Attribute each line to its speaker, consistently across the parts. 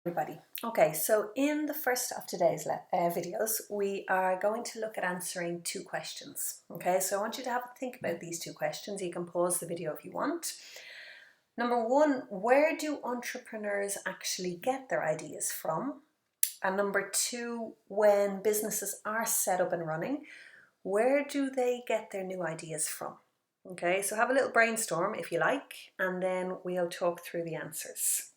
Speaker 1: Everybody. Okay, so in the first of today's videos, we are going to look at answering two questions. Okay, so I want you to have a think about these two questions. You can pause the video if you want. Number one, where do entrepreneurs actually get their ideas from? And number two, when businesses are set up and running, where do they get their new ideas from? Okay, so have a little brainstorm if you like, and then we'll talk through the answers.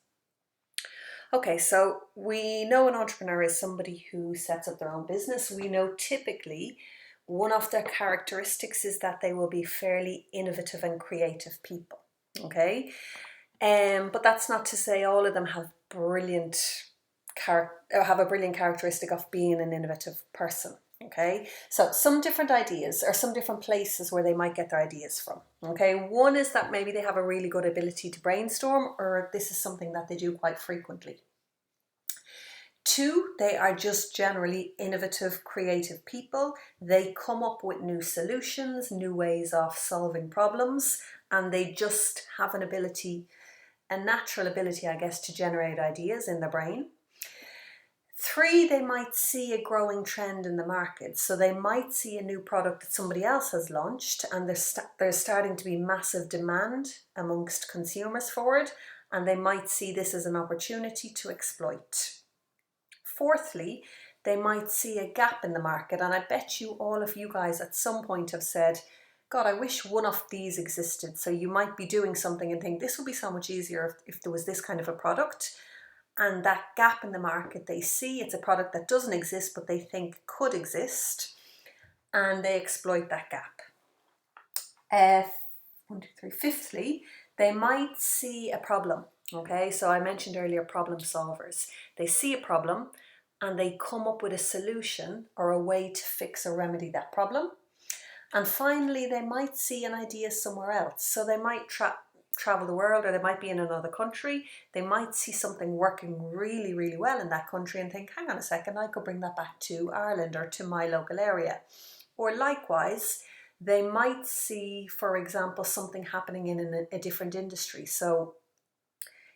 Speaker 1: Okay, so we know an entrepreneur is somebody who sets up their own business. We know typically one of their characteristics is that they will be fairly innovative and creative people. Okay, but that's not to say all of them have have a brilliant characteristic of being an innovative person. Okay, so some different ideas or some different places where they might get their ideas from. Okay, one is that maybe they have a really good ability to brainstorm, or this is something that they do quite frequently. Two, they are just generally innovative, creative people. They come up with new solutions, new ways of solving problems, and they just have an ability, a natural ability, I guess, to generate ideas in their brain. Three, they might see a growing trend in the market. So they might see a new product that somebody else has launched and there's starting to be massive demand amongst consumers for it, and they might see this as an opportunity to exploit. Fourthly, they might see a gap in the market, and I bet you all of you guys at some point have said, God, I wish one of these existed. So you might be doing something and think this would be so much easier if there was this kind of a product. And that gap in the market, they see it's a product that doesn't exist, but they think could exist, and they exploit that gap. Fifthly, they might see a problem. Okay, so I mentioned earlier problem solvers. They see a problem and they come up with a solution or a way to fix or remedy that problem. And finally, they might see an idea somewhere else. So they might travel the world, or they might be in another country. They might see something working really, really well in that country and think, hang on a second, I could bring that back to Ireland or to my local area. Or likewise, they might see, for example, something happening in a different industry. So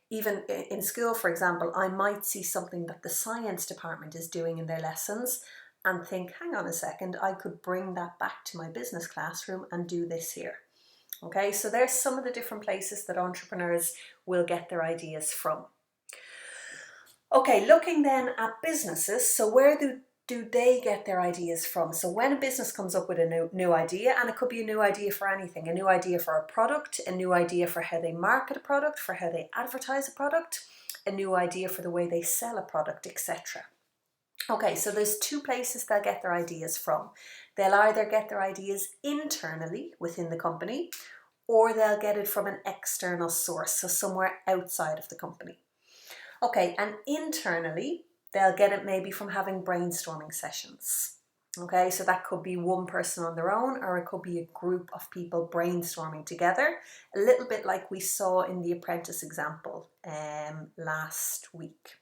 Speaker 1: even in school, for example, I might see something that the science department is doing in their lessons and think, hang on a second, I could bring that back to my business classroom and do this here. Okay, so there's some of the different places that entrepreneurs will get their ideas from. Okay, looking then at businesses, so where do they get their ideas from? So when a business comes up with a new idea, and it could be a new idea for anything, a new idea for a product, a new idea for how they market a product, for how they advertise a product, a new idea for the way they sell a product, etc. Okay, so there's two places they'll get their ideas from. They'll either get their ideas internally within the company, or they'll get it from an external source, so somewhere outside of the company. Okay, and internally, they'll get it maybe from having brainstorming sessions. Okay, so that could be one person on their own, or it could be a group of people brainstorming together, a little bit like we saw in the apprentice example last week.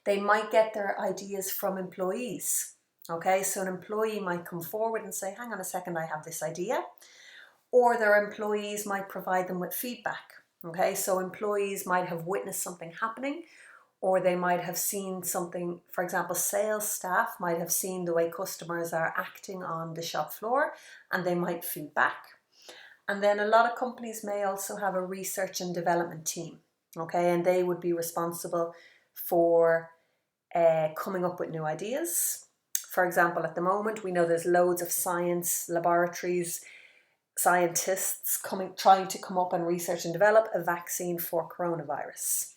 Speaker 1: They might get their ideas from employees. Okay, so an employee might come forward and say, hang on a second, I have this idea. Or their employees might provide them with feedback. Okay, so employees might have witnessed something happening, or they might have seen something, for example, sales staff might have seen the way customers are acting on the shop floor, and they might feedback. And then a lot of companies may also have a research and development team, okay, and they would be responsible for coming up with new ideas. For example, at the moment, we know there's loads of science laboratories, scientists trying to come up and research and develop a vaccine for coronavirus.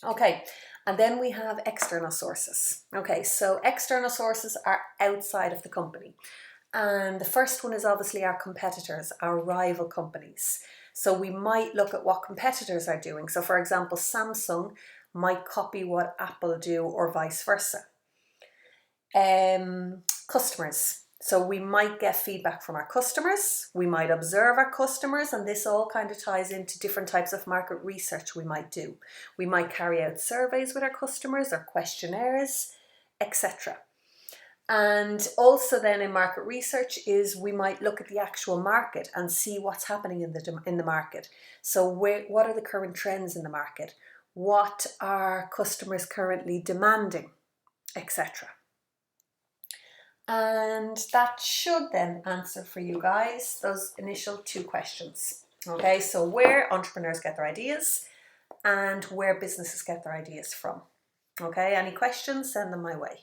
Speaker 1: Okay, and then we have external sources. Okay, so external sources are outside of the company. And the first one is obviously our competitors, our rival companies. So we might look at what competitors are doing. So for example, Samsung might copy what Apple do, or vice versa. Customers. So we might get feedback from our customers, we might observe our customers, and this all kind of ties into different types of market research we might do. We might carry out surveys with our customers or questionnaires, etc. And also then in market research is we might look at the actual market and see what's happening in the market. So what are the current trends in the market? what are customers currently demanding, etc. And that should then answer for you guys those initial 2 questions. Okay, so where entrepreneurs get their ideas and where businesses get their ideas from. Okay, any questions, send them my way.